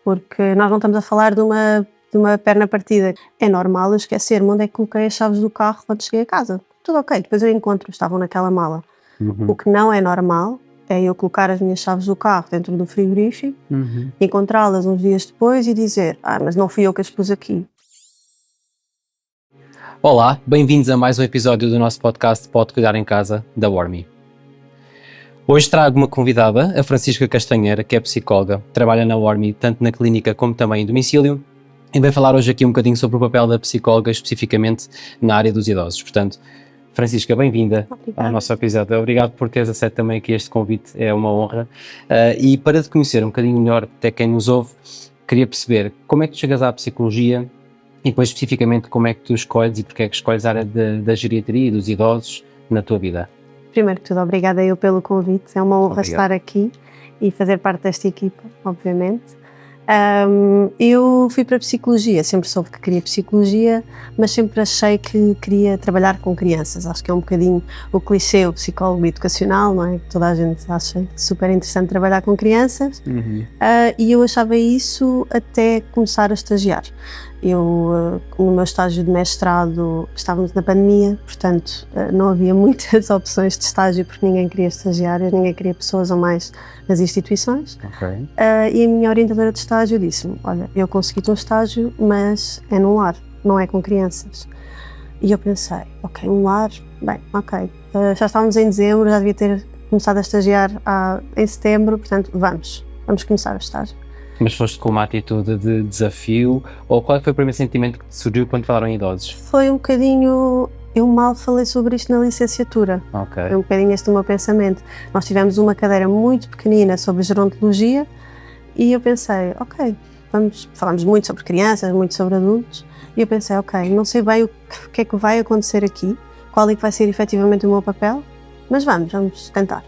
porque nós não estamos a falar de uma perna partida. É normal eu esquecer-me onde é que coloquei as chaves do carro quando cheguei a casa. Tudo ok, depois eu encontro, estavam naquela mala. O que não é normal é eu colocar as minhas chaves do carro dentro do frigorífico, encontrá-las uns dias depois e dizer: mas não fui eu que as pus aqui. Olá, bem-vindos a mais um episódio do nosso podcast Pode Cuidar em Casa, da Warmi. Hoje trago uma convidada, a Francisca Castanheira, que é psicóloga, trabalha na Warmi tanto na clínica como também em domicílio, e vai falar hoje aqui um bocadinho sobre o papel da psicóloga, especificamente na área dos idosos. Portanto, Francisca, bem-vinda ao nosso episódio. Obrigado por teres aceito também aqui este convite, é uma honra. E para te conhecer um bocadinho melhor, até quem nos ouve, queria perceber como é que tu chegas à psicologia e depois especificamente como é que tu escolhes e porque é que escolhes a área da geriatria e dos idosos na tua vida. Primeiro que tudo, obrigada eu pelo convite, é uma honra estar aqui e fazer parte desta equipa, obviamente. Eu fui para a psicologia, sempre soube que queria psicologia, mas sempre achei que queria trabalhar com crianças. Acho que é um bocadinho o clichê, o psicólogo educacional, não é? Que toda a gente acha super interessante trabalhar com crianças. E eu achava isso até começar a estagiar. Eu, no meu estágio de mestrado, estávamos na pandemia, portanto não havia muitas opções de estágio porque ninguém queria estagiários, ninguém queria pessoas a mais nas instituições. E a minha orientadora de estágio disse-me: olha, eu consegui o teu estágio, mas é num lar, não é com crianças. E eu pensei, ok, um lar, bem, ok, já estávamos em dezembro, já devia ter começado a estagiar em setembro, portanto vamos começar o estágio. Mas foste com uma atitude de desafio, ou qual foi o primeiro sentimento que te surgiu quando falaram em idosos? Foi um bocadinho, eu mal falei sobre isto na licenciatura. Foi um bocadinho este o meu pensamento. Nós tivemos uma cadeira muito pequenina sobre gerontologia e eu pensei, ok, falamos muito sobre crianças, muito sobre adultos, e eu pensei, ok, não sei bem o que é que vai acontecer aqui, qual é que vai ser efetivamente o meu papel, mas vamos tentar.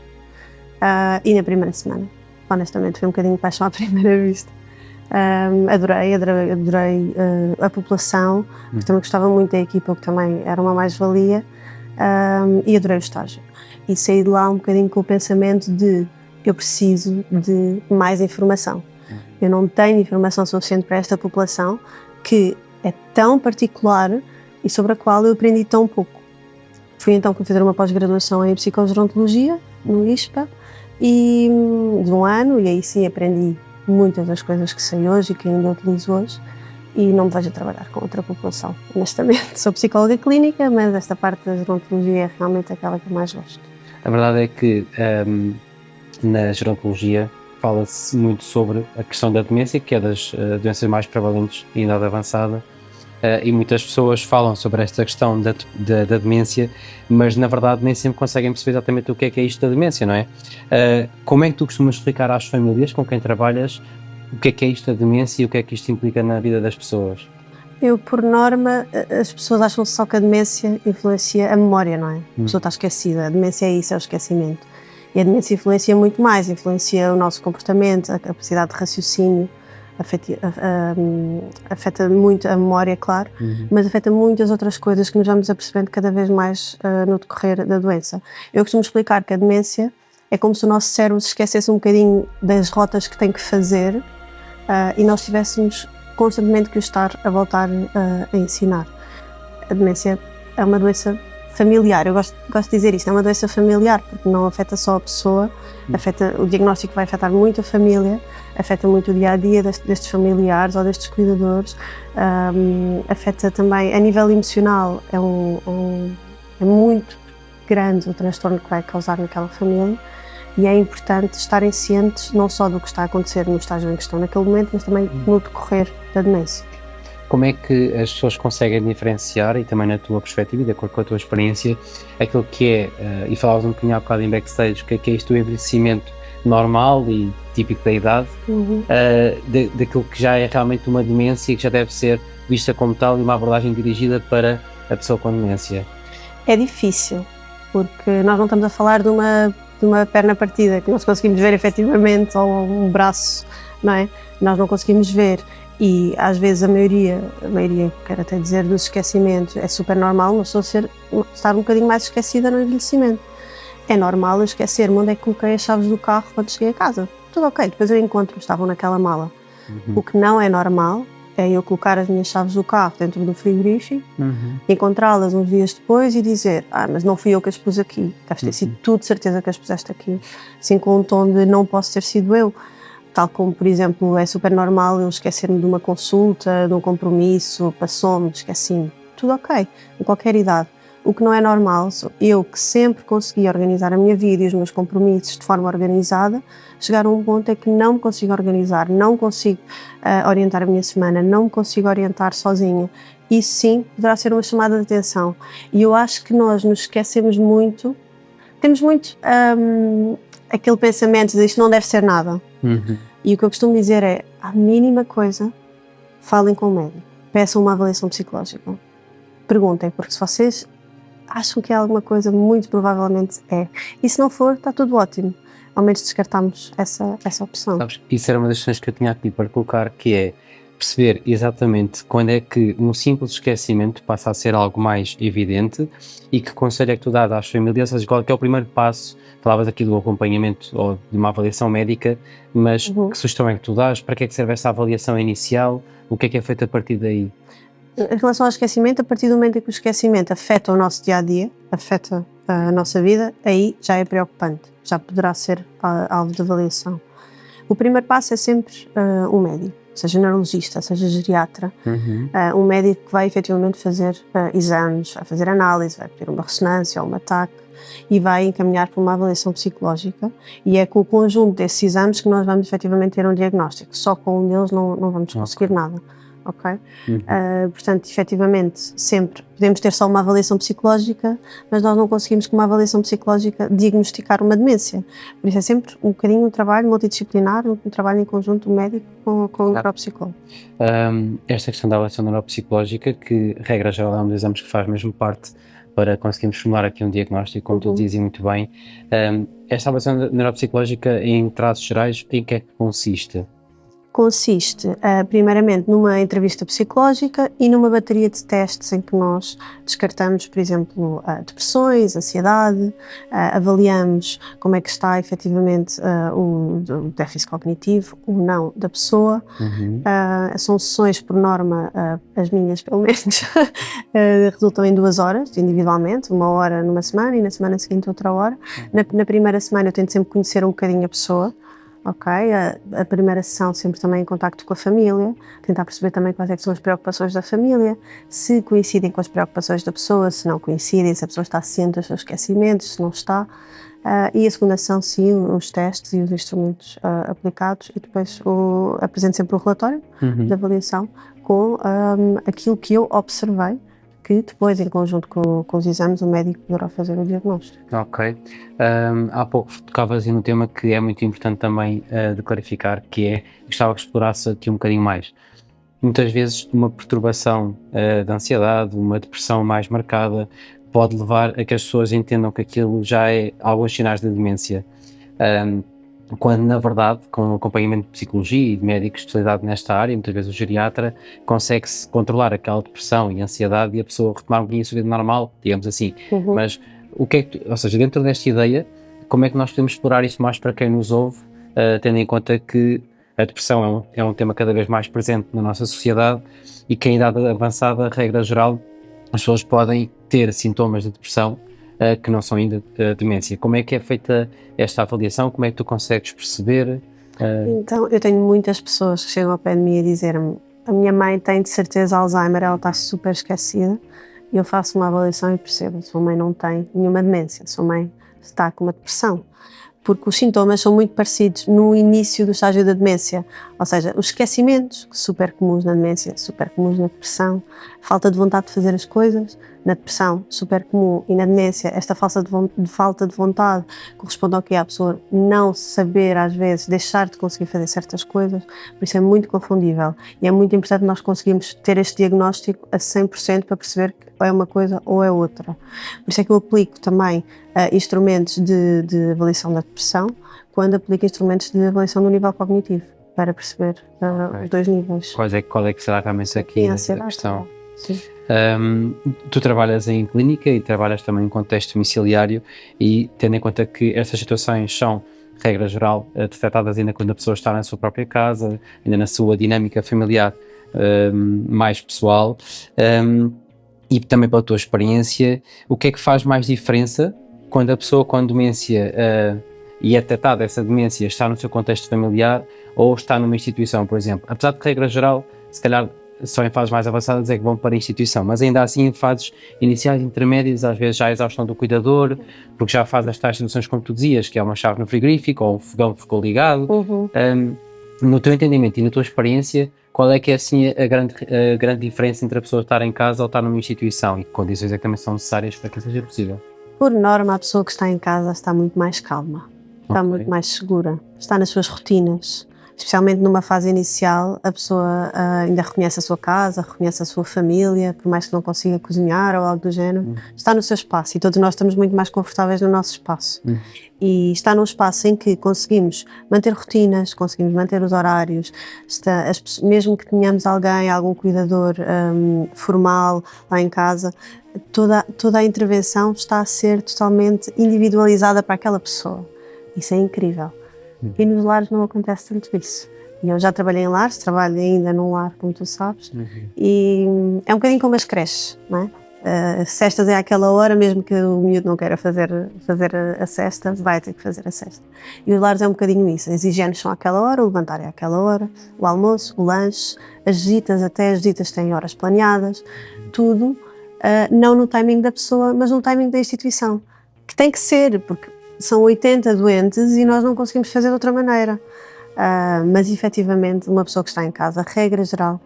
E na primeira semana, honestamente, foi um bocadinho de paixão à primeira vista. Adorei a população, porque também gostava muito da equipa, o que também era uma mais-valia, e adorei o estágio. E saí de lá um bocadinho com o pensamento de eu preciso de mais informação. Eu não tenho informação suficiente para esta população, que é tão particular e sobre a qual eu aprendi tão pouco. Fui então fazer uma pós-graduação em psicogerontologia, no ISPA, de um ano, e aí sim aprendi muitas das coisas que sei hoje e que ainda utilizo hoje, e não me vejo a trabalhar com outra população, honestamente. Sou psicóloga clínica, mas esta parte da gerontologia é realmente aquela que eu mais gosto. A verdade é que na gerontologia fala-se muito sobre a questão da demência, que é das doenças mais prevalentes em idade avançada, e muitas pessoas falam sobre esta questão da demência, mas na verdade nem sempre conseguem perceber exatamente o que é isto da demência, não é? Como é que tu costumas explicar às famílias com quem trabalhas o que é isto da demência e o que é que isto implica na vida das pessoas? Eu, por norma, as pessoas acham só que a demência influencia a memória, não é? A pessoa está esquecida, a demência é isso, é o esquecimento. E a demência influencia muito mais, influencia o nosso comportamento, a capacidade de raciocínio, afeta muito a memória, claro, mas afeta muitas outras coisas que nos vamos apercebendo cada vez mais no decorrer da doença. Eu costumo explicar que a demência é como se o nosso cérebro se esquecesse um bocadinho das rotas que tem que fazer e nós tivéssemos constantemente que o estar a voltar a ensinar. A demência é uma doença familiar, eu gosto de dizer isto, é uma doença familiar, porque não afeta só a pessoa, o diagnóstico vai afetar muito a família, afeta muito o dia-a-dia destes familiares ou destes cuidadores, afeta também, a nível emocional, é muito grande o transtorno que vai causar naquela família, e é importante estarem cientes não só do que está a acontecer no estágio em que estão naquele momento, mas também no decorrer da demência. Como é que as pessoas conseguem diferenciar, e também na tua perspectiva e de acordo com a tua experiência, aquilo que é, e falavas um bocadinho há bocado em backstage, o que é isto do envelhecimento normal e típico da idade, daquilo que já é realmente uma demência e que já deve ser vista como tal e uma abordagem dirigida para a pessoa com demência? É difícil, porque nós não estamos a falar de uma perna partida, que nós conseguimos ver efetivamente, ou um braço, não é? Nós não conseguimos ver. E às vezes a maioria, quero até dizer, dos esquecimentos é super normal uma pessoa estar um bocadinho mais esquecida no envelhecimento. É normal eu esquecer-me onde é que coloquei as chaves do carro quando cheguei a casa. Tudo ok, depois eu encontro, estavam naquela mala. O que não é normal é eu colocar as minhas chaves do carro dentro do frigorífico, encontrá-las uns dias depois e dizer, mas não fui eu que as pus aqui, deves ter sido tu de certeza que as puseste aqui, assim com um tom de não posso ter sido eu. Tal como, por exemplo, é super normal eu esquecer-me de uma consulta, de um compromisso, passou-me, esqueci-me. Tudo ok, em qualquer idade. O que não é normal sou eu, que sempre consegui organizar a minha vida e os meus compromissos de forma organizada, chegar a um ponto em que não me consigo organizar, não consigo orientar a minha semana, não me consigo orientar sozinha. Isso sim poderá ser uma chamada de atenção. E eu acho que nós nos esquecemos muito, temos muito aquele pensamento de isto não deve ser nada. E o que eu costumo dizer é, a mínima coisa, falem com o médico, peçam uma avaliação psicológica, perguntem, porque se vocês acham que é alguma coisa, muito provavelmente é. E se não for, está tudo ótimo, ao menos descartamos essa opção. Sabes, isso era uma das questões que eu tinha aqui para colocar, que é perceber exatamente quando é que um simples esquecimento passa a ser algo mais evidente e que conselho é que tu dás às famílias, ou seja, qual é que é o primeiro passo. Falavas aqui do acompanhamento ou de uma avaliação médica, mas que sugestão é que tu dás? Para que é que serve essa avaliação inicial? O que é feito a partir daí? Em relação ao esquecimento, a partir do momento em que o esquecimento afeta o nosso dia-a-dia, afeta a nossa vida, aí já é preocupante, já poderá ser alvo de avaliação. O primeiro passo é sempre um médico, seja neurologista, seja geriatra, um médico que vai efetivamente fazer exames, vai fazer análise, vai pedir uma ressonância ou uma TAC e vai encaminhar para uma avaliação psicológica, e é com o conjunto desses exames que nós vamos efetivamente ter um diagnóstico. Só com um deles não vamos conseguir nada. Ok? Portanto, efetivamente, sempre podemos ter só uma avaliação psicológica, mas nós não conseguimos com uma avaliação psicológica diagnosticar uma demência. Por isso é sempre um bocadinho um trabalho multidisciplinar, um trabalho em conjunto do médico com o neuropsicólogo. Esta questão da avaliação neuropsicológica, que regra geral é um dos exames que faz mesmo parte para conseguirmos formular aqui um diagnóstico, como tu dizes muito bem. Esta avaliação neuropsicológica, em traços gerais, em que é que consiste? Consiste, primeiramente, numa entrevista psicológica e numa bateria de testes em que nós descartamos, por exemplo, depressões, ansiedade, avaliamos como é que está efetivamente o déficit cognitivo ou não da pessoa. São sessões, por norma, as minhas pelo menos, resultam em 2 horas individualmente, 1 hora numa semana e na semana seguinte outra hora. Na primeira semana eu tento sempre conhecer um bocadinho a pessoa. Ok, a primeira sessão sempre também em contacto com a família, tentar perceber também quais é que são as preocupações da família, se coincidem com as preocupações da pessoa, se não coincidem, se a pessoa está ciente dos seus esquecimentos, se não está. E a segunda sessão, sim, os testes e os instrumentos aplicados, e depois apresento sempre o relatório de avaliação com aquilo que eu observei, que depois, em conjunto com os exames, o médico poderá fazer o diagnóstico. Ok. Há pouco tocavas no tema que é muito importante também de clarificar, que é, gostava que explorasse aqui um bocadinho mais. Muitas vezes uma perturbação de ansiedade, uma depressão mais marcada, pode levar a que as pessoas entendam que aquilo já é alguns sinais de demência. Quando, na verdade, com o acompanhamento de psicologia e de médicos especializados nesta área, muitas vezes o geriatra, consegue-se controlar aquela depressão e ansiedade e a pessoa retomar um bocadinho a sua vida normal, digamos assim. Mas o que é que, ou seja, dentro desta ideia, como é que nós podemos explorar isso mais para quem nos ouve, tendo em conta que a depressão é um tema cada vez mais presente na nossa sociedade e que em idade avançada, regra geral, as pessoas podem ter sintomas de depressão que não são ainda demência. Como é que é feita esta avaliação? Como é que tu consegues perceber? Então, eu tenho muitas pessoas que chegam ao pé de mim a dizer-me: a minha mãe tem de certeza Alzheimer, ela está super esquecida. E eu faço uma avaliação e percebo: sua mãe não tem nenhuma demência, sua mãe está com uma depressão. Porque os sintomas são muito parecidos no início do estágio da demência, ou seja, os esquecimentos, super comuns na demência, super comuns na depressão, falta de vontade de fazer as coisas, na depressão, super comum, e na demência, esta falta de vontade corresponde ao que é a pessoa não saber, às vezes, deixar de conseguir fazer certas coisas, por isso é muito confundível, e é muito importante nós conseguirmos ter este diagnóstico a 100% para perceber que ou é uma coisa ou é outra. Por isso é que eu aplico também instrumentos de avaliação da depressão, quando aplico instrumentos de avaliação do nível cognitivo, para perceber os dois níveis. Qual é que será realmente aqui a questão? Sim. Tu trabalhas em clínica e trabalhas também em contexto domiciliário, e tendo em conta que estas situações são regra geral, detectadas ainda quando a pessoa está na sua própria casa, ainda na sua dinâmica familiar mais pessoal. E também pela tua experiência, o que é que faz mais diferença quando a pessoa com demência e é detectada essa demência está no seu contexto familiar ou está numa instituição, por exemplo? Apesar de que, regra geral, se calhar só em fases mais avançadas é que vão para a instituição, mas ainda assim em fases iniciais, intermédias, às vezes já a exaustão do cuidador, porque já faz as tais situações como tu dizias, que é uma chave no frigorífico ou um fogão que ficou ligado. No teu entendimento e na tua experiência, qual é que é assim a grande diferença entre a pessoa estar em casa ou estar numa instituição, e que condições é que também são necessárias para que isso seja possível? Por norma, a pessoa que está em casa está muito mais calma, está muito mais segura, está nas suas rotinas. Especialmente numa fase inicial, a pessoa ainda reconhece a sua casa, reconhece a sua família, por mais que não consiga cozinhar ou algo do género, está no seu espaço, e todos nós estamos muito mais confortáveis no nosso espaço. E está num espaço em que conseguimos manter rotinas, conseguimos manter os horários, mesmo que tenhamos algum cuidador formal lá em casa, toda a intervenção está a ser totalmente individualizada para aquela pessoa. Isso é incrível. E nos lares não acontece tanto isso. E eu já trabalhei em lares, trabalho ainda num lar, como tu sabes, e é um bocadinho como as creches, não é? Cestas é àquela hora, mesmo que o miúdo não queira fazer a cesta, vai ter que fazer a cesta. E os lares é um bocadinho isso, as higienes são àquela hora, o levantar é àquela hora, o almoço, o lanche, as visitas, até as visitas têm horas planeadas, tudo, não no timing da pessoa, mas no timing da instituição, que tem que ser, porque são 80 doentes e nós não conseguimos fazer de outra maneira. Mas efetivamente uma pessoa que está em casa, regra geral,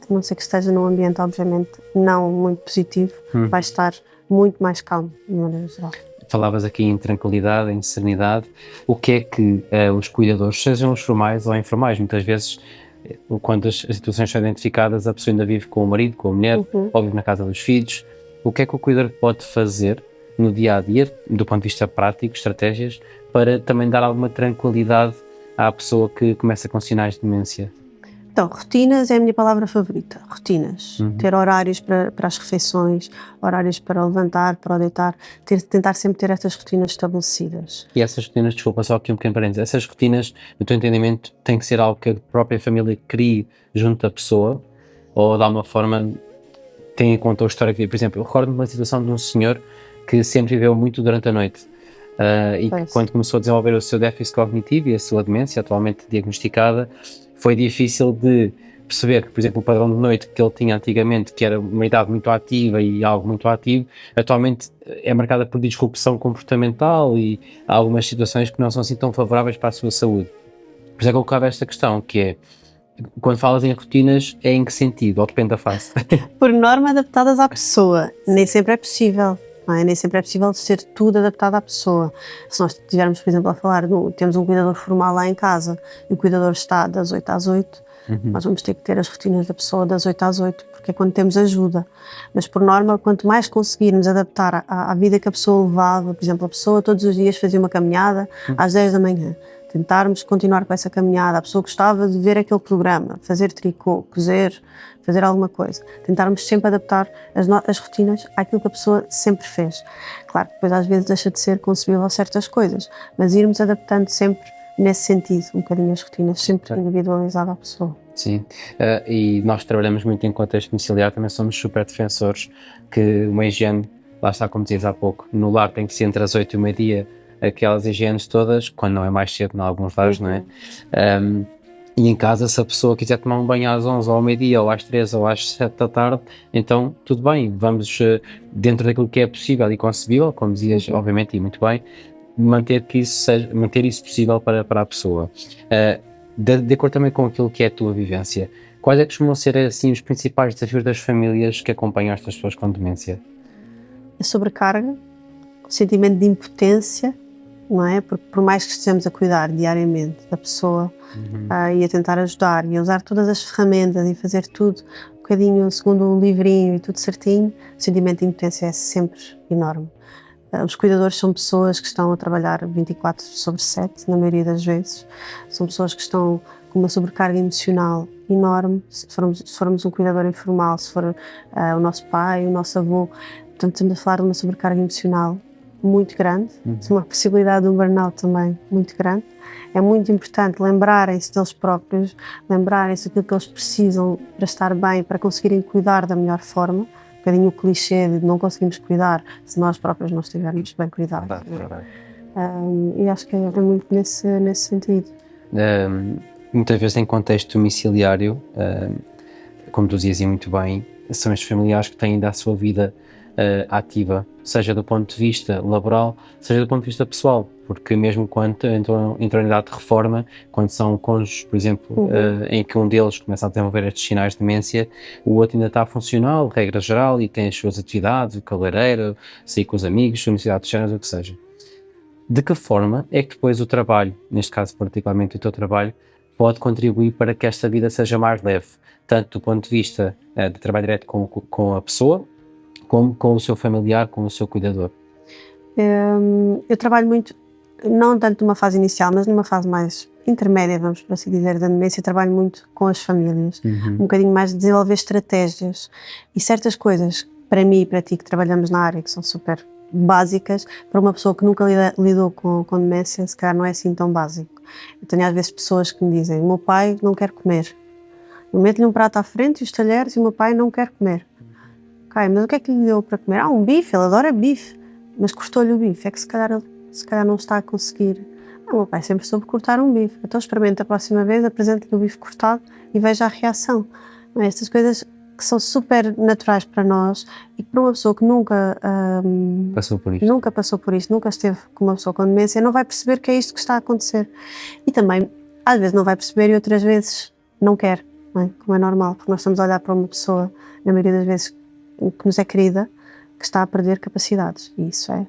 a não ser que esteja num ambiente obviamente não muito positivo, vai estar muito mais calmo, de maneira geral. Falavas aqui em tranquilidade, em serenidade. O que é que os cuidadores, sejam os formais ou informais, muitas vezes quando as situações são identificadas, a pessoa ainda vive com o marido, com a mulher, ou vive na casa dos filhos, o que é que o cuidador pode fazer no dia-a-dia, do ponto de vista prático, estratégias, para também dar alguma tranquilidade à pessoa que começa com sinais de demência? Então, rotinas é a minha palavra favorita. Rotinas. Ter horários para as refeições, horários para o levantar, para o deitar, tentar sempre ter estas rotinas estabelecidas. E essas rotinas, desculpa, só aqui um pequeno parênteses, essas rotinas, no teu entendimento, tem que ser algo que a própria família crie junto da pessoa, ou de alguma forma tem em conta o histórico de vida? Por exemplo, eu recordo-me de uma situação de um senhor que sempre viveu muito durante a noite e que quando começou a desenvolver o seu déficit cognitivo e a sua demência, atualmente diagnosticada, foi difícil de perceber que, por exemplo, o padrão de noite que ele tinha antigamente, que era uma idade muito ativa e algo muito ativo, atualmente é marcada por disrupção comportamental e há algumas situações que não são assim tão favoráveis para a sua saúde. Por isso é que eu colocava esta questão, que é, quando falas em rotinas, é em que sentido? Ou depende da fase? Por norma, adaptadas à pessoa. Nem sempre é possível. Não é? Nem sempre é possível ser tudo adaptado à pessoa. Se nós estivermos, por exemplo, a falar, temos um cuidador formal lá em casa e o cuidador está das 8 às 8, nós vamos ter que ter as rotinas da pessoa das 8 às 8, porque é quando temos ajuda. Mas, por norma, quanto mais conseguirmos adaptar à vida que a pessoa levava, por exemplo, a pessoa todos os dias fazia uma caminhada às 10 da manhã, tentarmos continuar com essa caminhada, a pessoa gostava de ver aquele programa, fazer tricô, cozer, fazer alguma coisa, tentarmos sempre adaptar as rotinas àquilo que a pessoa sempre fez. Claro que depois às vezes deixa de ser concebível certas coisas, mas irmos adaptando sempre nesse sentido, um bocadinho as rotinas, sempre individualizado à pessoa. Sim, e nós trabalhamos muito em contexto domiciliar, também somos super defensores que uma higiene, lá está como dizias há pouco, no lar tem que ser entre as 8 e o meio-dia, aquelas higienes todas, quando não é mais cedo em alguns lares, não é? E em casa, se a pessoa quiser tomar um banho às 11 ou ao meio-dia, ou às 3 ou às 7 da tarde, então tudo bem, vamos dentro daquilo que é possível e concebível, como dizias, obviamente, e muito bem, manter isso possível para a pessoa. De acordo também com aquilo que é a tua vivência, quais é que costumam ser assim os principais desafios das famílias que acompanham estas pessoas com demência? A sobrecarga, o sentimento de impotência, não é? Porque por mais que estejamos a cuidar diariamente da pessoa e a tentar ajudar e a usar todas as ferramentas e fazer tudo um bocadinho segundo o livrinho e tudo certinho, o sentimento de impotência é sempre enorme. Os cuidadores são pessoas que estão a trabalhar 24/7, na maioria das vezes. São pessoas que estão com uma sobrecarga emocional enorme. Se formos um cuidador informal, se for o nosso pai, o nosso avô, portanto estamos a falar de uma sobrecarga emocional muito grande, uma possibilidade de um burnout também muito grande. é muito importante lembrarem-se deles próprios, lembrarem-se daquilo que eles precisam para estar bem, para conseguirem cuidar da melhor forma. Um bocadinho o clichê de não conseguimos cuidar se nós próprios não estivermos bem cuidados. E acho que é muito nesse sentido. Muitas vezes em contexto domiciliário, como tu dizias muito bem, são estes familiares que têm ainda a sua vida ativa, seja do ponto de vista laboral, seja do ponto de vista pessoal, porque mesmo quando entram em idade de reforma, quando são cônjuges, por exemplo, em que um deles começa a desenvolver estes sinais de demência, o outro ainda está funcional, regra geral, e tem as suas atividades, o cabeleireiro, sair com os amigos, sua necessidade de género, o que seja. De que forma é que depois o trabalho, neste caso particularmente o teu trabalho, pode contribuir para que esta vida seja mais leve, tanto do ponto de vista de trabalho direto com a pessoa, como com o seu familiar, com o seu cuidador? Eu trabalho muito, não tanto numa fase inicial, mas numa fase mais intermédia, vamos por assim dizer, da demência. Trabalho muito com as famílias, um bocadinho mais de desenvolver estratégias e certas coisas, para mim e para ti que trabalhamos na área, que são super básicas, para uma pessoa que nunca lidou com demência, se calhar não é assim tão básico. Eu tenho às vezes pessoas que me dizem: o meu pai não quer comer. Eu meto-lhe um prato à frente e os talheres e o meu pai não quer comer. Ok, mas o que é que lhe deu para comer? Um bife, ele adora bife, mas cortou-lhe o bife, é que se calhar não está a conseguir. O meu pai sempre soube cortar um bife, então experimenta a próxima vez, apresenta-lhe o bife cortado e veja a reação. Estas coisas que são super naturais para nós e que para uma pessoa que nunca passou por isto, nunca esteve com uma pessoa com demência, não vai perceber que é isto que está a acontecer. E também, às vezes não vai perceber e outras vezes não quer, não é? Como é normal, porque nós estamos a olhar para uma pessoa, na maioria das vezes, que nos é querida, que está a perder capacidades, e isso é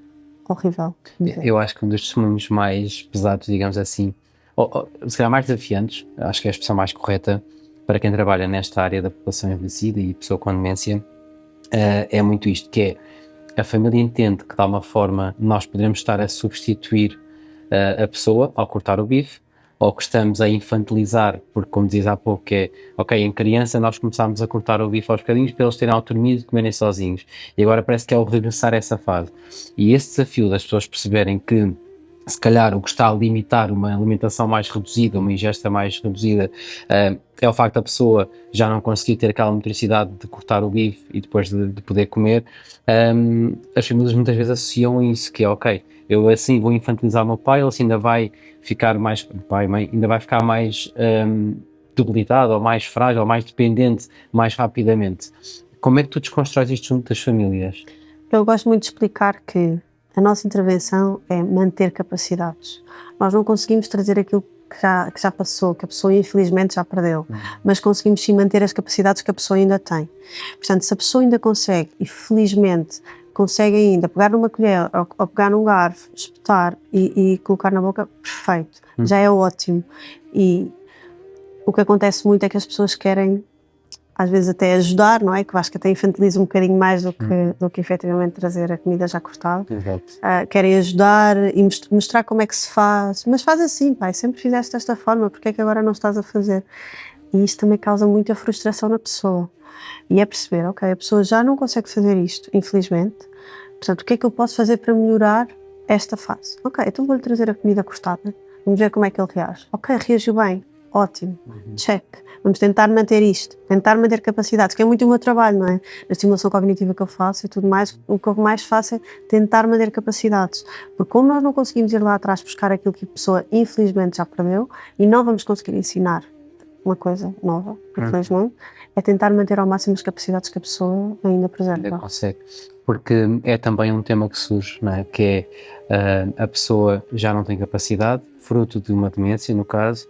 horrível. Eu acho que um dos testemunhos mais pesados, digamos assim, ou se calhar mais desafiantes, acho que é a expressão mais correta para quem trabalha nesta área da população envelhecida e pessoa com demência, é muito isto, que é: a família entende que de alguma forma nós poderemos estar a substituir a pessoa ao cortar o bife, ou que estamos a infantilizar, porque, como dizias há pouco, em criança nós começámos a cortar o bife aos bocadinhos para eles terem autonomia de comerem sozinhos, e agora parece que é o regressar a essa fase. E esse desafio das pessoas perceberem que, se calhar, o que está a limitar uma alimentação mais reduzida, uma ingesta mais reduzida, é o facto da pessoa já não conseguir ter aquela motricidade de cortar o bife e depois de poder comer. As famílias muitas vezes associam isso, que é: eu assim vou infantilizar o meu pai, ele assim ainda vai ficar mais, pai e mãe, ainda vai ficar mais debilitado, ou mais frágil, ou mais dependente, mais rapidamente. Como é que tu desconstróis isto junto das famílias? Eu gosto muito de explicar que a nossa intervenção é manter capacidades. Nós não conseguimos trazer aquilo que já passou, que a pessoa infelizmente já perdeu, mas conseguimos sim manter as capacidades que a pessoa ainda tem. Portanto, se a pessoa ainda consegue, e felizmente consegue ainda pegar numa colher ou pegar num garfo, espetar e colocar na boca, perfeito, já é ótimo. E o que acontece muito é que as pessoas querem, às vezes, até ajudar, não é? Que eu acho que até infantiliza um bocadinho mais do que efetivamente trazer a comida já cortada. Querem ajudar e mostrar como é que se faz. Mas faz assim, pai, sempre fizeste desta forma, porque é que agora não estás a fazer? E isto também causa muita frustração na pessoa. E é perceber: ok, a pessoa já não consegue fazer isto, infelizmente, portanto, o que é que eu posso fazer para melhorar esta fase? Ok, então vou-lhe trazer a comida cortada, vamos ver como é que ele reage. Ok, reagiu bem, ótimo, check. Vamos tentar manter isto, tentar manter capacidades, que é muito o meu trabalho, não é? Na estimulação cognitiva que eu faço e tudo mais, o que eu mais faço é tentar manter capacidades. Porque como nós não conseguimos ir lá atrás buscar aquilo que a pessoa infelizmente já perdeu, e não vamos conseguir ensinar uma coisa nova, infelizmente, é tentar manter ao máximo as capacidades que a pessoa ainda preserva. Consegue. Porque é também um tema que surge, não é? Que é a pessoa já não tem capacidade, fruto de uma demência, no caso,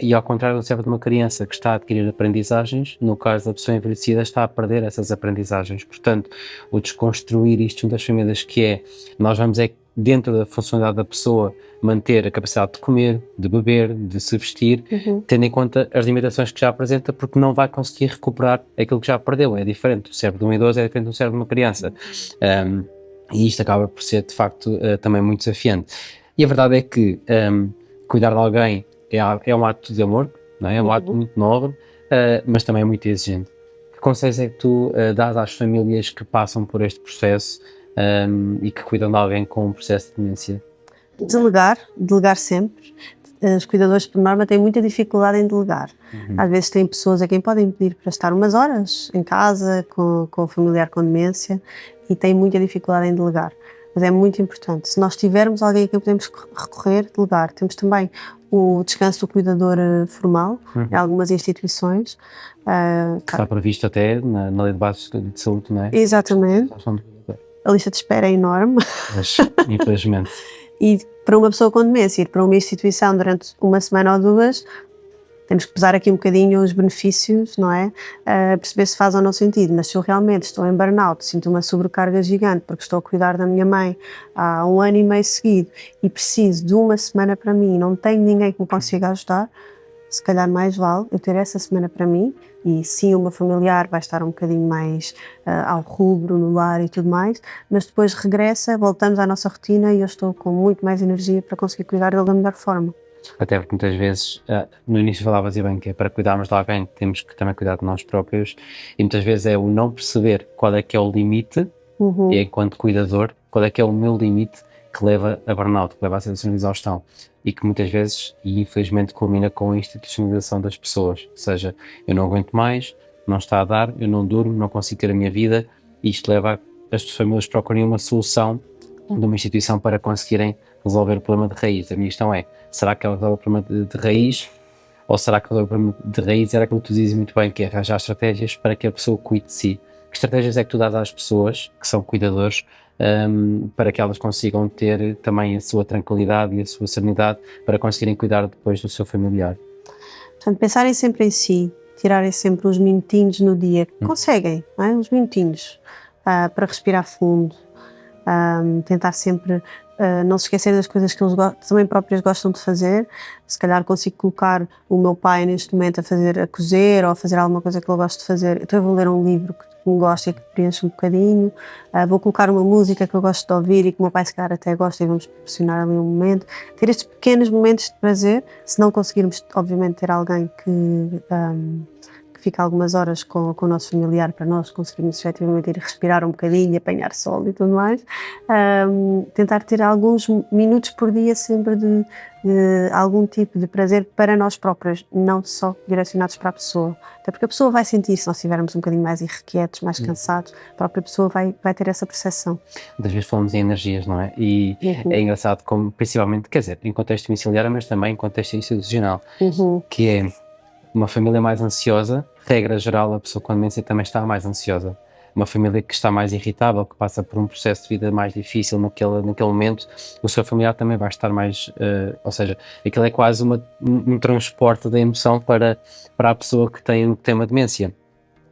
e ao contrário serve de uma criança que está a adquirir aprendizagens, no caso da pessoa envelhecida está a perder essas aprendizagens. Portanto, o desconstruir isto junto às famílias, que é, nós vamos dentro da funcionalidade da pessoa, manter a capacidade de comer, de beber, de se vestir, tendo em conta as limitações que já apresenta, porque não vai conseguir recuperar aquilo que já perdeu. É diferente, o cérebro de um idoso é diferente do cérebro de uma criança. E isto acaba por ser, de facto, também muito desafiante. E a verdade é que cuidar de alguém é um ato de amor, não é? É um ato muito nobre, mas também é muito exigente. Que conselhos é que tu dás às famílias que passam por este processo e que cuidam de alguém com um processo de demência? Delegar sempre. os cuidadores, por norma, têm muita dificuldade em delegar. Às vezes têm pessoas a quem podem pedir para estar umas horas em casa com o familiar com demência e têm muita dificuldade em delegar. Mas é muito importante. Se nós tivermos alguém a quem podemos recorrer, delegar. Temos também o descanso do cuidador formal em algumas instituições. Está previsto até na Lei de Bases de Saúde, não é? Exatamente. A lista de espera é enorme. Mas, infelizmente. E para uma pessoa com demência ir para uma instituição durante uma semana ou duas, temos que pesar aqui um bocadinho os benefícios, não é? Perceber se faz ou não sentido. Mas se eu realmente estou em burnout, sinto uma sobrecarga gigante porque estou a cuidar da minha mãe há 1 ano e meio seguido e preciso de uma semana para mim e não tenho ninguém que me consiga ajudar, se calhar mais vale eu ter essa semana para mim. E sim, o meu familiar vai estar um bocadinho mais ao rubro, no lar e tudo mais, mas depois regressa, voltamos à nossa rotina e eu estou com muito mais energia para conseguir cuidar dele da melhor forma. Até porque muitas vezes, no início falavas bem que é para cuidarmos de alguém temos que também cuidar de nós próprios e muitas vezes é o não perceber qual é que é o limite e enquanto cuidador, qual é que é o meu limite que leva a burnout, que leva a sensação de exaustão e que muitas vezes, e infelizmente, culmina com a institucionalização das pessoas, ou seja, eu não aguento mais, não está a dar, eu não durmo, não consigo ter a minha vida e isto leva a as famílias procurem uma solução de uma instituição para conseguirem resolver o problema de raiz. A minha questão é, será que ela resolve o problema de raiz ou será que resolve o problema de raiz? Era aquilo que tu dizes muito bem, que é arranjar estratégias para que a pessoa cuide de si. Que estratégias é que tu dás às pessoas que são cuidadores para que elas consigam ter também a sua tranquilidade e a sua serenidade para conseguirem cuidar depois do seu familiar? Portanto, pensarem sempre em si, tirarem sempre uns minutinhos no dia, conseguem, não é? Uns minutinhos para respirar fundo, tentar sempre não se esquecer das coisas que eles também próprios gostam de fazer. Se calhar consigo colocar o meu pai neste momento a cozer ou a fazer alguma coisa que ele gosta de fazer. Então eu vou ler um livro que me gosta e que preenche um bocadinho, vou colocar uma música que eu gosto de ouvir e que o meu pai se calhar até gosta e vamos proporcionar ali um momento. Ter estes pequenos momentos de prazer, se não conseguirmos obviamente ter alguém que fica algumas horas com o nosso familiar para nós conseguirmos efetivamente ir respirar um bocadinho, apanhar sol e tudo mais, tentar ter alguns minutos por dia sempre de algum tipo de prazer para nós próprios, não só direcionados para a pessoa. Até porque a pessoa vai sentir, se nós estivermos um bocadinho mais irrequietos, mais cansados, a própria pessoa vai ter essa percepção. Muitas vezes falamos em energias, não é? E é engraçado como, principalmente, quer dizer, em contexto domiciliar, mas também em contexto institucional, que é uma família mais ansiosa, regra geral, a pessoa com demência também está mais ansiosa. Uma família que está mais irritável, que passa por um processo de vida mais difícil naquele momento, o seu familiar também vai estar mais, ou seja, aquilo é quase um transporte da emoção para a pessoa que tem uma demência.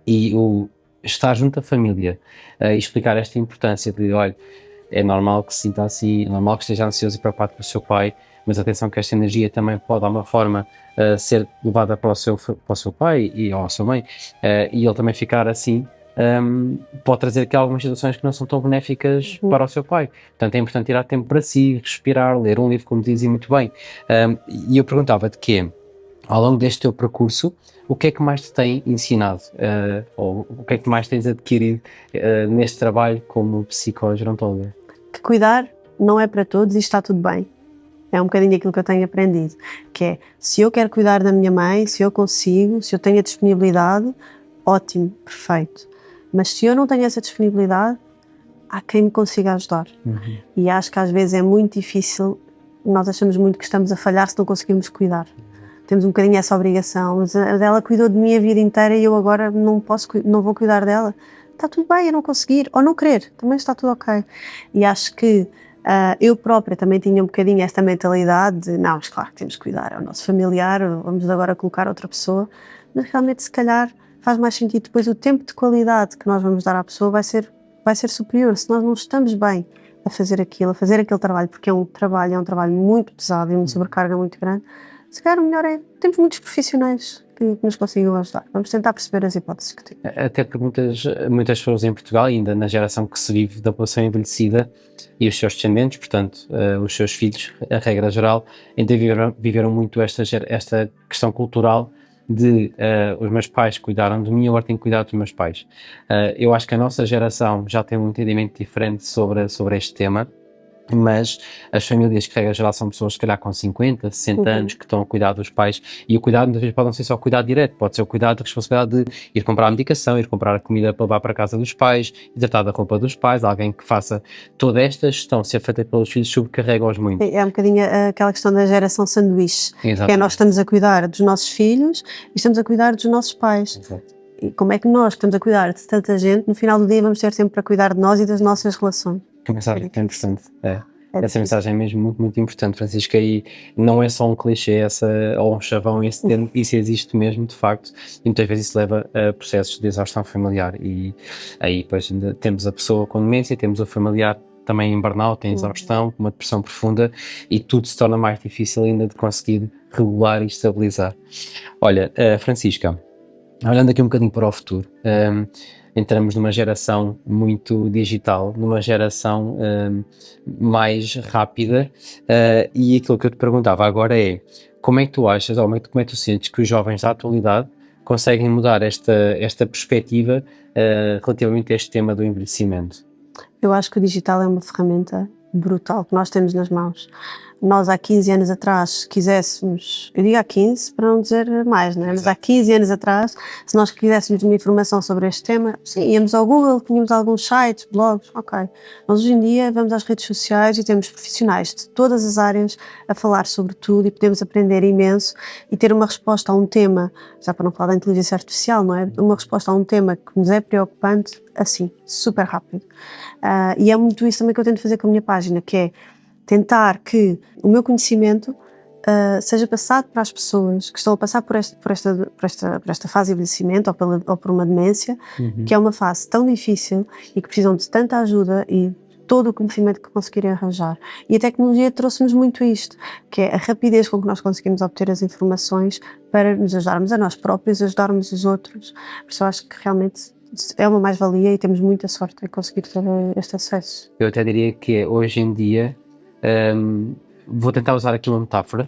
E o estar junto à família e explicar esta importância de, olha, é normal que se sinta assim, é normal que esteja ansioso e preocupado com o seu pai, mas atenção que esta energia também pode, de alguma forma, ser levada para o seu pai ou a sua mãe, e ele também ficar assim, pode trazer aqui algumas situações que não são tão benéficas para o seu pai. Portanto, é importante tirar tempo para si, respirar, ler um livro, como dizia muito bem. E eu perguntava-te que, ao longo deste teu percurso, o que é que mais te tem ensinado? Ou o que é que mais tens adquirido neste trabalho como psicogerontóloga? Que cuidar não é para todos e está tudo bem. É um bocadinho aquilo que eu tenho aprendido, que é, se eu quero cuidar da minha mãe, se eu consigo, se eu tenho a disponibilidade, ótimo, perfeito. Mas se eu não tenho essa disponibilidade, há quem me consiga ajudar. E acho que às vezes é muito difícil, nós achamos muito que estamos a falhar se não conseguirmos cuidar. Temos um bocadinho essa obrigação, mas ela cuidou de mim a vida inteira e eu agora não vou cuidar dela. Está tudo bem eu não conseguir, ou não querer, também está tudo ok. E acho que eu própria também tinha um bocadinho esta mentalidade de, não, mas claro que temos que cuidar, é o nosso familiar, vamos agora colocar outra pessoa, mas realmente se calhar faz mais sentido depois o tempo de qualidade que nós vamos dar à pessoa vai ser superior, se nós não estamos bem a fazer aquilo, a fazer aquele trabalho, porque é um trabalho muito pesado e uma sobrecarga muito grande, se calhar o melhor é, temos muitos profissionais que nos consigam ajudar. Vamos tentar perceber as hipóteses que temos. Até porque muitas pessoas em Portugal, ainda na geração que se vive da população envelhecida e os seus descendentes, portanto, os seus filhos, a regra geral, ainda viveram muito esta questão cultural de os meus pais cuidaram de mim, eu agora tenho que cuidar dos meus pais. Eu acho que a nossa geração já tem um entendimento diferente sobre este tema. mas as famílias que, regra geral, são pessoas, se calhar, com 50, 60 anos, que estão a cuidar dos pais, e o cuidado, muitas vezes, pode não ser só o cuidado direto, pode ser o cuidado de responsabilidade de ir comprar a medicação, ir comprar a comida para levar para a casa dos pais, e tratar da roupa dos pais, alguém que faça toda esta gestão, ser feita pelos filhos, sobrecarrega-os muito. É um bocadinho aquela questão da geração sanduíche, Exato. que é nós estamos a cuidar dos nossos filhos e estamos a cuidar dos nossos pais. Exato. E como é que nós, que estamos a cuidar de tanta gente, no final do dia vamos ter tempo para cuidar de nós e das nossas relações? Que mensagem que é interessante. Essa mensagem é mesmo muito, muito importante, Francisca, e não é só um clichê ou um chavão, isso existe mesmo, de facto, e muitas vezes isso leva a processos de exaustão familiar, e aí depois ainda temos a pessoa com demência, temos o familiar também em burnout, em exaustão, com uma depressão profunda, e tudo se torna mais difícil ainda de conseguir regular e estabilizar. Olha, Francisca, olhando aqui um bocadinho para o futuro, entramos numa geração muito digital, numa geração mais rápida, e aquilo que eu te perguntava agora é, como é que tu achas, ou como é que tu sentes que os jovens da atualidade conseguem mudar esta perspectiva relativamente a este tema do envelhecimento? Eu acho que o digital é uma ferramenta brutal que nós temos nas mãos. Nós há 15 anos atrás, se quiséssemos, eu digo há 15 para não dizer mais, não é? Mas há 15 anos atrás, se nós quiséssemos uma informação sobre este tema, sim, íamos ao Google, tínhamos alguns sites, blogs, ok. Mas hoje em dia vamos às redes sociais e temos profissionais de todas as áreas a falar sobre tudo e podemos aprender imenso e ter uma resposta a um tema, já para não falar da inteligência artificial, não é? Uma resposta a um tema que nos é preocupante, assim, super rápido. E é muito isso também que eu tento fazer com a minha página, que é tentar que o meu conhecimento seja passado para as pessoas que estão a passar por esta fase de envelhecimento ou por uma demência, que é uma fase tão difícil e que precisam de tanta ajuda e todo o conhecimento que conseguirem arranjar. E a tecnologia trouxe-nos muito isto, que é a rapidez com que nós conseguimos obter as informações para nos ajudarmos a nós próprios, ajudarmos os outros. Por isso eu acho que realmente é uma mais-valia e temos muita sorte em conseguir ter este acesso. Eu até diria que hoje em dia, vou tentar usar aqui uma metáfora,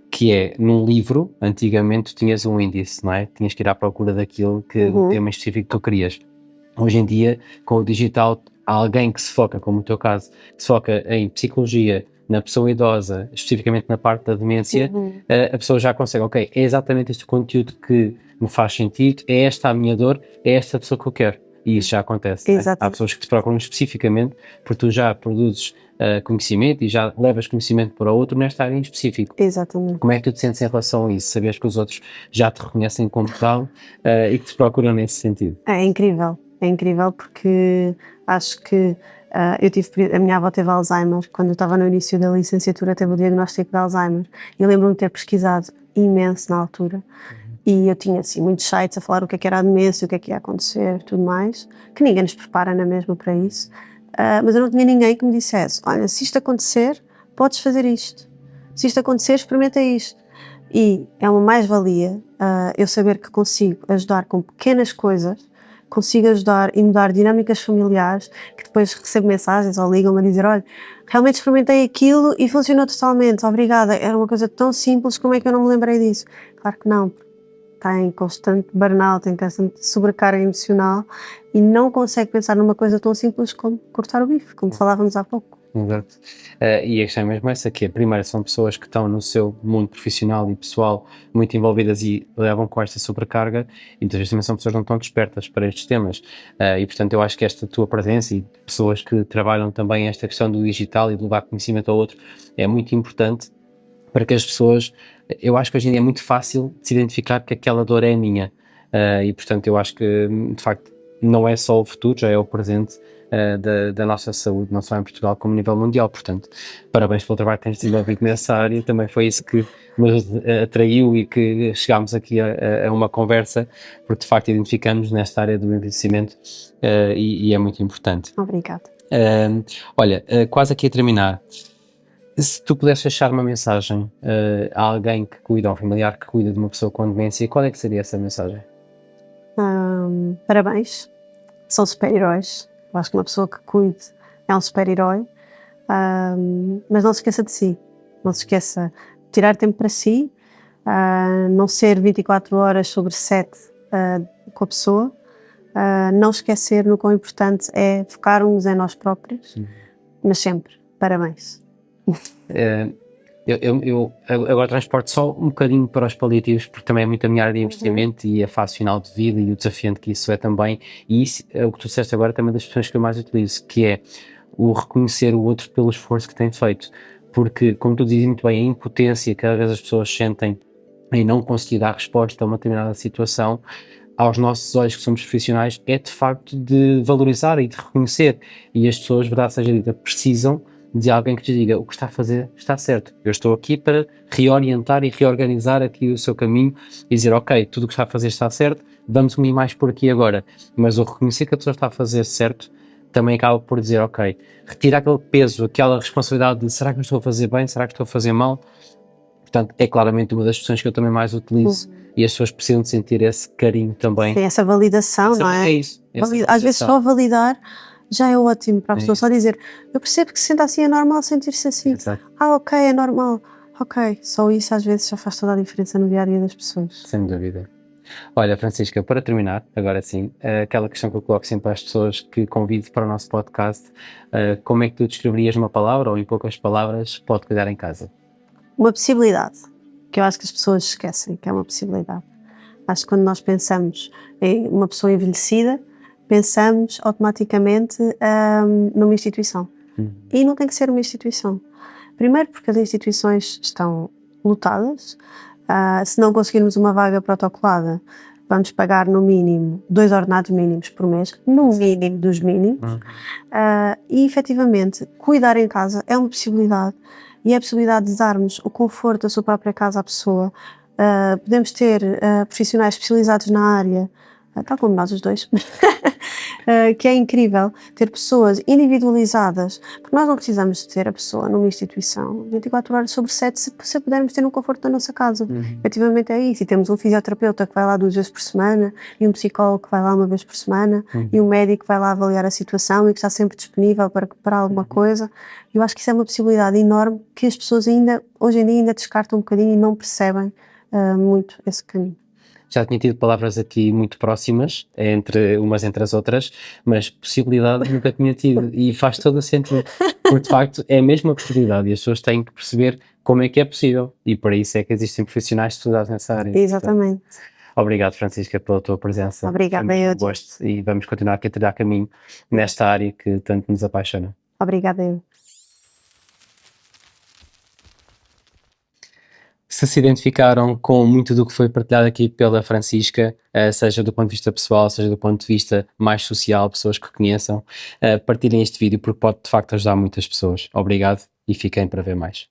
que é, num livro, antigamente tinhas um índice, não é? Tinhas que ir à procura daquilo o tema específico que tu querias. Hoje em dia, com o digital, há alguém que se foca, como no teu caso, que se foca em psicologia, na pessoa idosa, especificamente na parte da demência, a pessoa já consegue, ok, é exatamente este conteúdo que me faz sentido, é esta a minha dor, é esta pessoa que eu quero. E isso já acontece. Né? Há pessoas que te procuram especificamente porque tu já produzes conhecimento e já levas conhecimento para outro nesta área em específico. Exatamente. Como é que tu te sentes em relação a isso? Saberes que os outros já te reconhecem como tal e que te procuram nesse sentido? É incrível porque acho que a minha avó teve Alzheimer, quando eu estava no início da licenciatura teve o diagnóstico de Alzheimer. Eu lembro-me de ter pesquisado imenso na altura e eu tinha assim muitos sites a falar o que era a demência, o que é que ia acontecer, tudo mais, que ninguém nos prepara na mesma para isso, mas eu não tinha ninguém que me dissesse, olha, se isto acontecer, podes fazer isto, se isto acontecer, experimenta isto. E é uma mais-valia eu saber que consigo ajudar com pequenas coisas, consigo ajudar e mudar dinâmicas familiares, que depois recebo mensagens ou ligam-me a dizer, olha, realmente experimentei aquilo e funcionou totalmente, obrigada, era uma coisa tão simples, como é que eu não me lembrei disso? Claro que não, está em constante burnout, em constante sobrecarga emocional e não consegue pensar numa coisa tão simples como cortar o bife, como falávamos há pouco. Exato. E a questão é mesmo essa, que primeiro são pessoas que estão no seu mundo profissional e pessoal muito envolvidas e levam com esta sobrecarga, e muitas vezes também são pessoas que não estão despertas para estes temas, e portanto eu acho que esta tua presença e pessoas que trabalham também esta questão do digital e de levar conhecimento ao outro é muito importante para que as pessoas, eu acho que hoje em dia é muito fácil de se identificar que aquela dor é minha, e portanto eu acho que de facto não é só o futuro, já é o presente da nossa saúde, não só em Portugal como a nível mundial. Portanto, parabéns pelo trabalho que tens desenvolvido nessa área, também foi isso que nos atraiu e que chegámos aqui a uma conversa, porque de facto identificamos nesta área do envelhecimento e é muito importante. Obrigada. Olha, quase aqui a terminar, se tu pudesses deixar uma mensagem a alguém que cuida, a um familiar que cuida de uma pessoa com demência, qual é que seria essa mensagem? Parabéns, são super-heróis. Eu acho que uma pessoa que cuide é um super-herói, mas não se esqueça de si, não se esqueça de tirar tempo para si, não ser 24 horas sobre 7 com a pessoa, não esquecer no quão importante é focarmos em nós próprios, mas sempre, Parabéns. Eu agora transporto só um bocadinho para os paliativos, porque também é muito a minha área de investimento e a fase final de vida e o desafiante que isso é também. E isso é o que tu disseste agora também das pessoas que eu mais utilizo, que é o reconhecer o outro pelo esforço que tem feito. Porque, como tu dizes muito bem, a impotência que às vezes as pessoas sentem em não conseguir dar resposta a uma determinada situação, aos nossos olhos que somos profissionais, é de facto de valorizar e de reconhecer. E as pessoas, verdade seja dita, precisam de alguém que te diga: o que está a fazer está certo. Eu estou aqui para reorientar e reorganizar aqui o seu caminho e dizer: ok, tudo o que está a fazer está certo, vamos ir mais por aqui agora. Mas o reconhecer que a pessoa está a fazer certo também acaba por dizer: ok, retira aquele peso, aquela responsabilidade de será que eu estou a fazer bem, será que estou a fazer mal? Portanto, é claramente uma das expressões que eu também mais utilizo e as pessoas precisam de sentir esse carinho também. Tem essa validação, não é? É isso. Às vezes só validar já é ótimo para a pessoa, só dizer: eu percebo que se senta assim, é normal sentir-se assim. Exato. Ok, é normal. Ok, só isso às vezes já faz toda a diferença no dia-a-dia das pessoas. Sem dúvida. Olha, Francisca, para terminar, agora sim, aquela questão que eu coloco sempre às pessoas que convido para o nosso podcast, como é que tu descreverias uma palavra, ou em poucas palavras, pode cuidar em casa? Uma possibilidade, que eu acho que as pessoas esquecem, que é uma possibilidade. Acho que quando nós pensamos em uma pessoa envelhecida, pensamos automaticamente numa instituição. E não tem que ser uma instituição. Primeiro porque as instituições estão lotadas. Se não conseguirmos uma vaga protocolada, vamos pagar no mínimo 2 ordenados mínimos por mês, no mínimo dos mínimos. E efetivamente, cuidar em casa é uma possibilidade, e é a possibilidade de darmos o conforto da sua própria casa à pessoa. Podemos ter profissionais especializados na área, tal como nós os dois, que é incrível ter pessoas individualizadas, porque nós não precisamos de ter a pessoa numa instituição 24 horas sobre 7 se pudermos ter no conforto da nossa casa. Efetivamente é isso, e temos um fisioterapeuta que vai lá 2 vezes por semana, e um psicólogo que vai lá 1 vez por semana, e um médico que vai lá avaliar a situação e que está sempre disponível para alguma coisa. Eu acho que isso é uma possibilidade enorme que as pessoas hoje em dia ainda descartam um bocadinho e não percebem muito esse caminho. Já tinha tido palavras aqui muito próximas, umas entre as outras, mas possibilidade nunca tinha tido, e faz todo o sentido, porque de facto é a mesma possibilidade e as pessoas têm que perceber como é que é possível, e para isso é que existem profissionais estudados nessa área. Exatamente. Portanto, obrigado, Francisca, pela tua presença. Obrigada, eu. Gosto, e vamos continuar aqui a trilhar caminho nesta área que tanto nos apaixona. Obrigada, eu. Se identificaram com muito do que foi partilhado aqui pela Francisca, seja do ponto de vista pessoal, seja do ponto de vista mais social, pessoas que conheçam, partilhem este vídeo porque pode de facto ajudar muitas pessoas. Obrigado e fiquem para ver mais.